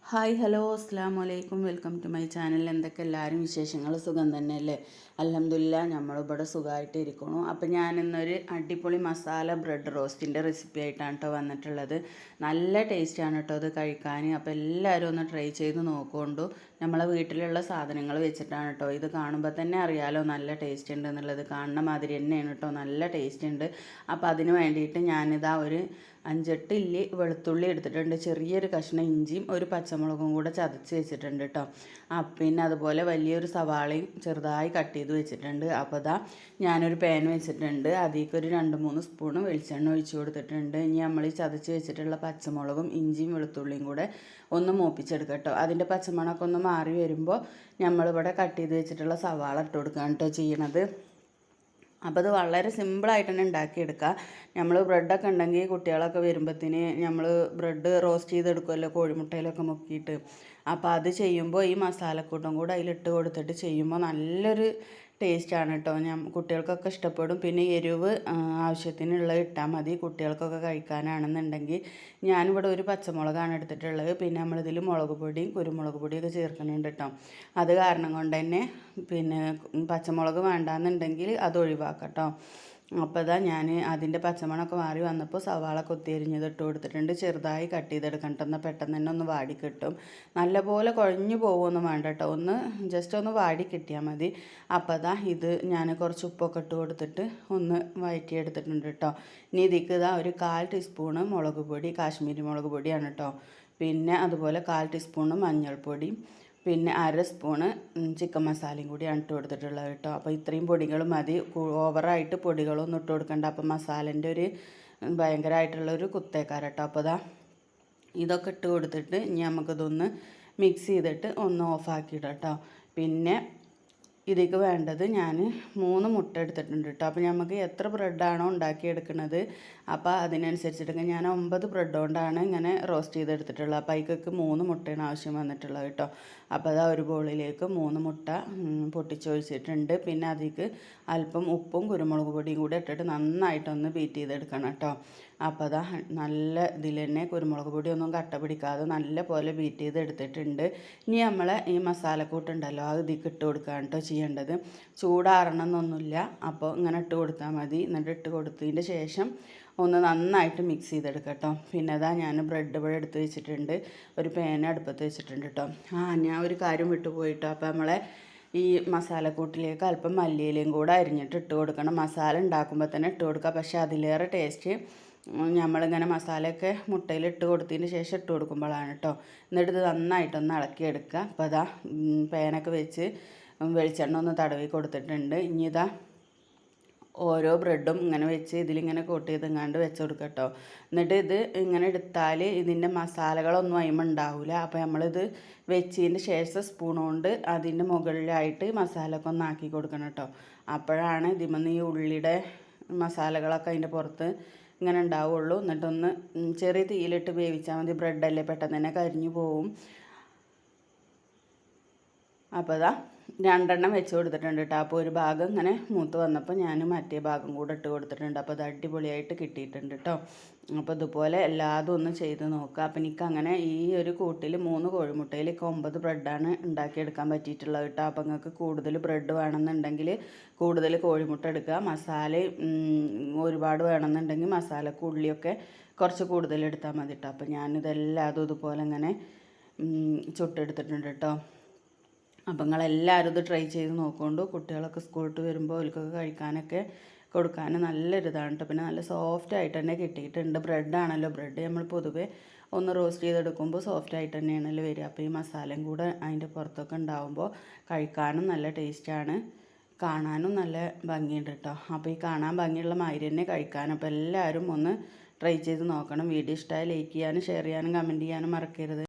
Hi hello അസ്സാം വലൈക്കും welcome to my channel. എന്തൊക്കെ എല്ലാവരും വിശേഷങ്ങൾ? സുഖം തന്നെയല്ലേ? അൽഹംദുലില്ലാ നമ്മളിവിടെ സുഖമായിട്ട് ഇരിക്കണു. അപ്പം ഞാനിന്നൊരു അടിപൊളി മസാല ബ്രെഡ് റോസ്റ്റിൻ്റെ റെസിപ്പി ആയിട്ടാണ് കേട്ടോ വന്നിട്ടുള്ളത്. നല്ല ടേസ്റ്റാണ് കേട്ടോ അത് കഴിക്കാൻ. അപ്പോൾ എല്ലാവരും ഒന്ന് ട്രൈ ചെയ്ത് നോക്കൊണ്ടു. നമ്മളെ വീട്ടിലുള്ള സാധനങ്ങൾ വെച്ചിട്ടാണ് കേട്ടോ. ഇത് കാണുമ്പോൾ തന്നെ അറിയാലോ നല്ല ടേസ്റ്റ് ഉണ്ട് എന്നുള്ളത്. കാണുന്ന മാതിരി തന്നെയാണ് കേട്ടോ, നല്ല ടേസ്റ്റ് ഉണ്ട്. അപ്പോൾ അതിന് വേണ്ടിയിട്ട് ഞാനിതാ ഒരു 5-8 ഇല്ലി വെളുത്തുള്ളി എടുത്തിട്ടുണ്ട്, ചെറിയൊരു കഷ്ണം ഇഞ്ചിയും ഒരു പച്ചമുളകും കൂടെ ചതച്ച് വെച്ചിട്ടുണ്ട് കേട്ടോ. പിന്നെ അതുപോലെ വലിയൊരു സവാളയും ചെറുതായി കട്ട് ചെയ്ത് വെച്ചിട്ടുണ്ട്. അപ്പോൾ ഇതാ ഞാനൊരു പാൻ വെച്ചിട്ടുണ്ട്, അതിലേക്ക് ഒരു 2-3 സ്പൂണ് വെളിച്ചെണ്ണ ഒഴിച്ച് കൊടുത്തിട്ടുണ്ട്. ഇനി നമ്മൾ ഈ ചതച്ച് വെച്ചിട്ടുള്ള പച്ചമുളകും ഇഞ്ചിയും വെളുത്തുള്ളിയും കൂടെ ഒന്ന് മൂപ്പിച്ചെടുക്കാം കേട്ടോ. അതിൻ്റെ പച്ചമണമൊക്കെ ഒന്ന് മാറി വരുമ്പോൾ നമ്മളിവിടെ കട്ട് ചെയ്ത് വെച്ചിട്ടുള്ള സവാള ഇട്ട് കൊടുക്കുകയാണ് കേട്ടോ ചെയ്യണത്. അപ്പോൾ അത് വളരെ സിമ്പിളായിട്ട് തന്നെ ഉണ്ടാക്കിയെടുക്കുക. നമ്മൾ ബ്രെഡൊക്കെ ഉണ്ടെങ്കിൽ കുട്ടികളൊക്കെ വരുമ്പോഴത്തേന് നമ്മൾ ബ്രെഡ് റോസ്റ്റ് ചെയ്തെടുക്കുമല്ലോ കോഴിമുട്ടയിലൊക്കെ മുക്കിയിട്ട്. അപ്പോൾ അത് ചെയ്യുമ്പോൾ ഈ മസാലക്കൂട്ടും കൂടെ അതിലിട്ട് കൊടുത്തിട്ട് ചെയ്യുമ്പോൾ നല്ലൊരു ടേസ്റ്റാണ് കേട്ടോ. കുട്ടികൾക്കൊക്കെ ഇഷ്ടപ്പെടും. പിന്നെ എരിവ് ആവശ്യത്തിനുള്ളത് ഇട്ടാൽ മതി, കുട്ടികൾക്കൊക്കെ കഴിക്കാനാണെന്നുണ്ടെങ്കിൽ. ഞാനിവിടെ ഒരു പച്ചമുളകാണ് എടുത്തിട്ടുള്ളത്. പിന്നെ നമ്മളിതിൽ മുളക് പൊടിയും കുരുമുളക് പൊടിയൊക്കെ ചേർക്കുന്നുണ്ട് കേട്ടോ. അത് കാരണം കൊണ്ട് തന്നെ പിന്നെ പച്ചമുളക് വേണ്ടാന്നുണ്ടെങ്കിൽ അത് ഒഴിവാക്കാം കേട്ടോ. അപ്പോൾ ഇതാ ഞാൻ അതിൻ്റെ പച്ചമണമൊക്കെ മാറി വന്നപ്പോൾ സവാള കൊത്തിയരിഞ്ഞത് ഇട്ട് കൊടുത്തിട്ടുണ്ട്. ചെറുതായി കട്ട് ചെയ്തെടുക്കണം കേട്ടോ, എന്നാൽ പെട്ടെന്ന് തന്നെ ഒന്ന് വാടി കിട്ടും. നല്ലപോലെ കുഴഞ്ഞു പോകുമൊന്നും വേണ്ട കേട്ടോ, ഒന്ന് ജസ്റ്റ് ഒന്ന് വാടി കിട്ടിയാൽ മതി. അപ്പോൾ ഇതാ ഇത് ഞാൻ കുറച്ച് ഉപ്പൊക്കെ ഇട്ട് കൊടുത്തിട്ട് ഒന്ന് വഴറ്റിയെടുത്തിട്ടുണ്ട് കേട്ടോ. ഇനി ഇതിക്ക് ഇതാ ഒരു 1/4 ടീസ്പൂണ് മുളക് പൊടി, കാശ്മീരി മുളക് പൊടിയാണ് കേട്ടോ. പിന്നെ അതുപോലെ 1/4 ടീസ്പൂണ് മഞ്ഞൾപ്പൊടി, പിന്നെ 1/2 സ്പൂണ് ചിക്കൻ മസാലയും കൂടിയാണ് ഇട്ട് കൊടുത്തിട്ടുള്ളത് കേട്ടോ. അപ്പോൾ ഇത്രയും പൊടികൾ മതി, ഓവറായിട്ട് പൊടികളൊന്നും ഇട്ട് കൊടുക്കണ്ട. അപ്പോൾ മസാലേൻ്റെ ഒരു ഭയങ്കരമായിട്ടുള്ളൊരു കുത്തേക്കാരം കേട്ടോ. അപ്പോൾ ഇതാ ഇതൊക്കെ ഇട്ട് കൊടുത്തിട്ട് ഇനി നമുക്കിതൊന്ന് മിക്സ് ചെയ്തിട്ട് ഒന്ന് ഓഫാക്കിയിടാം കേട്ടോ. പിന്നെ ഇതിലേക്ക് വേണ്ടത് ഞാൻ 3 മുട്ട എടുത്തിട്ടുണ്ട് കേട്ടോ. അപ്പോൾ നമുക്ക് എത്ര ബ്രെഡാണോ ഉണ്ടാക്കിയെടുക്കുന്നത് അപ്പോൾ അതിനനുസരിച്ചിട്ട് ഞാൻ 9 ബ്രെഡ് കൊണ്ടാണ് ഇങ്ങനെ റോസ്റ്റ് ചെയ്തെടുത്തിട്ടുള്ളത്. അപ്പോൾ അതിലേക്ക് 3 മുട്ടയാണ് ആവശ്യം വന്നിട്ടുള്ളത് കേട്ടോ. അപ്പോൾ അതാ ഒരു ബോളിലേക്ക് 3 മുട്ട പൊട്ടിച്ചൊഴിച്ചിട്ടുണ്ട്. പിന്നെ അതിലേക്ക് അല്പം ഉപ്പും കുരുമുളക് പൊടിയും കൂടി ഇട്ടിട്ട് നന്നായിട്ടൊന്ന് ബീറ്റ് ചെയ്തെടുക്കണം കേട്ടോ. അപ്പോൾ അതാ നല്ല ഇതിൽ തന്നെ കുരുമുളക് പൊടിയൊന്നും കട്ട പിടിക്കാതെ നല്ല പോലെ ബീറ്റ് ചെയ്ത് എടുത്തിട്ടുണ്ട്. ഇനി നമ്മൾ ഈ മസാലക്കൂട്ടുണ്ടല്ലോ അത് ഇതിലേക്ക് ഇട്ട് കൊടുക്കുകയാണ് കേട്ടോ ചെയ്യേണ്ടത്. ചൂടാറണമെന്നൊന്നുമില്ല, അപ്പോൾ ഇങ്ങനെ ഇട്ട് കൊടുത്താൽ മതി. എന്നിട്ട് ഇട്ട് കൊടുത്തതിൻ്റെ ശേഷം ഒന്ന് നന്നായിട്ട് മിക്സ് ചെയ്തെടുക്കാം കേട്ടോ. പിന്നെ അതാ ഞാൻ ബ്രെഡ് ഇവിടെ എടുത്ത് വെച്ചിട്ടുണ്ട്, ഒരു പാൻ അടുപ്പത്ത് വെച്ചിട്ടുണ്ട് കേട്ടോ. ഞാൻ ഒരു കാര്യം വിട്ടുപോയിട്ടോ. അപ്പോൾ നമ്മളെ ഈ മസാലക്കൂട്ടിലേക്ക് അല്പം മല്ലിയിലയും കൂടെ അരിഞ്ഞിട്ട് ഇട്ട് കൊടുക്കണം. മസാല ഉണ്ടാക്കുമ്പോൾ തന്നെ ഇട്ട് കൊടുക്കുക, പക്ഷേ അതിലേറെ ടേസ്റ്റ് നമ്മളിങ്ങനെ മസാലയൊക്കെ മുട്ടയിൽ ഇട്ട് കൊടുത്തതിന് ശേഷം ഇട്ട് കൊടുക്കുമ്പോഴാണ് കേട്ടോ. എന്നിട്ട് ഇത് നന്നായിട്ടൊന്ന് ഇളക്കിയെടുക്കുക. അപ്പോൾ അതാ പാനൊക്കെ വെച്ച് വെളിച്ചെണ്ണ ഒന്ന് തടവി കൊടുത്തിട്ടുണ്ട്. ഇനി ഇതാ ഓരോ ബ്രെഡും ഇങ്ങനെ വെച്ച് ഇതിലിങ്ങനെ കോട്ട് ചെയ്തെങ്ങാണ്ട് വെച്ച് കൊടുക്കുക കേട്ടോ. എന്നിട്ട് ഇത് ഇങ്ങനെ എടുത്താൽ ഇതിൻ്റെ മസാലകളൊന്നും അതിന്മേൽ ഉണ്ടാവില്ല. അപ്പോൾ നമ്മളിത് വെച്ചതിന് ശേഷം സ്പൂൺ കൊണ്ട് അതിൻ്റെ മുകളിലായിട്ട് മസാലയൊക്കെ ഒന്ന് ആക്കി കൊടുക്കണം കേട്ടോ. അപ്പോഴാണ് ഇതിന്മേൽ ഈ ഉള്ളിയുടെ മസാലകളൊക്കെ അതിൻ്റെ പുറത്ത് ഇങ്ങനെ ഉണ്ടാവുള്ളൂ. എന്നിട്ടൊന്ന് ചെറിയ തീയിലിട്ട് വേവിച്ചാൽ മതി, ബ്രെഡല്ലേ പെട്ടെന്ന് തന്നെ കരിഞ്ഞു പോവും. അപ്പോൾ അതാ 2 വെച്ച് കൊടുത്തിട്ടുണ്ട് കേട്ടോ. അപ്പോൾ ഒരു ഭാഗം ഇങ്ങനെ മൂത്ത് വന്നപ്പോൾ ഞാൻ മറ്റേ ഭാഗം കൂടെ ഇട്ട് കൊടുത്തിട്ടുണ്ട്. അപ്പോൾ അത് അടിപൊളിയായിട്ട് കിട്ടിയിട്ടുണ്ട് കേട്ടോ. അപ്പോൾ ഇതുപോലെ എല്ലാതും ഒന്ന് ചെയ്ത് നോക്കുക. അപ്പോൾ എനിക്ക് അങ്ങനെ ഈ ഒരു കൂട്ടിൽ 3 കോഴിമുട്ടയിൽ 9 ബ്രെഡാണ് ഉണ്ടാക്കിയെടുക്കാൻ പറ്റിയിട്ടുള്ളത് കേട്ടോ. അപ്പോൾ നിങ്ങൾക്ക് കൂടുതൽ ബ്രെഡ് വേണമെന്നുണ്ടെങ്കിൽ കൂടുതൽ കോഴിമുട്ട എടുക്കുക. മസാല ഒരുപാട് വേണമെന്നുണ്ടെങ്കിൽ മസാലക്ക് ഉള്ളിയൊക്കെ കുറച്ച് കൂടുതൽ എടുത്താൽ മതി കേട്ടോ. അപ്പോൾ ഞാനിതെല്ലാതും ഇതുപോലെ ഇങ്ങനെ ചുട്ടെടുത്തിട്ടുണ്ട് കേട്ടോ. അപ്പം നിങ്ങളെല്ലാവരും ഇത് ട്രൈ ചെയ്ത് നോക്കൊണ്ടു. കുട്ടികളൊക്കെ സ്കൂളിട്ട് വരുമ്പോൾ അവർക്കൊക്കെ കഴിക്കാനൊക്കെ കൊടുക്കാൻ നല്ലൊരിതാണ് കേട്ടോ. പിന്നെ നല്ല സോഫ്റ്റ് ആയിട്ട് തന്നെ കിട്ടിയിട്ടുണ്ട്. ബ്രെഡാണല്ലോ, ബ്രെഡ് നമ്മൾ പൊതുവെ ഒന്ന് റോസ്റ്റ് ചെയ്തെടുക്കുമ്പോൾ സോഫ്റ്റ് ആയിട്ട് തന്നെയാണല്ലോ വരിക. അപ്പോൾ ഈ മസാലയും കൂടെ അതിൻ്റെ പുറത്തൊക്കെ ഉണ്ടാകുമ്പോൾ കഴിക്കാനും നല്ല ടേസ്റ്റാണ്, കാണാനും നല്ല ഭംഗിയുണ്ട് കേട്ടോ. അപ്പോൾ ഈ കാണാൻ ഭംഗിയുള്ള മാതിരി തന്നെ കഴിക്കാനും. അപ്പോൾ എല്ലാവരും ഒന്ന് ട്രൈ ചെയ്ത് നോക്കണം. വീഡിയോ ഇഷ്ടമായി ലൈക്ക് ചെയ്യാനും ഷെയർ ചെയ്യാനും കമൻറ്റ് ചെയ്യാനും മറക്കരുത്.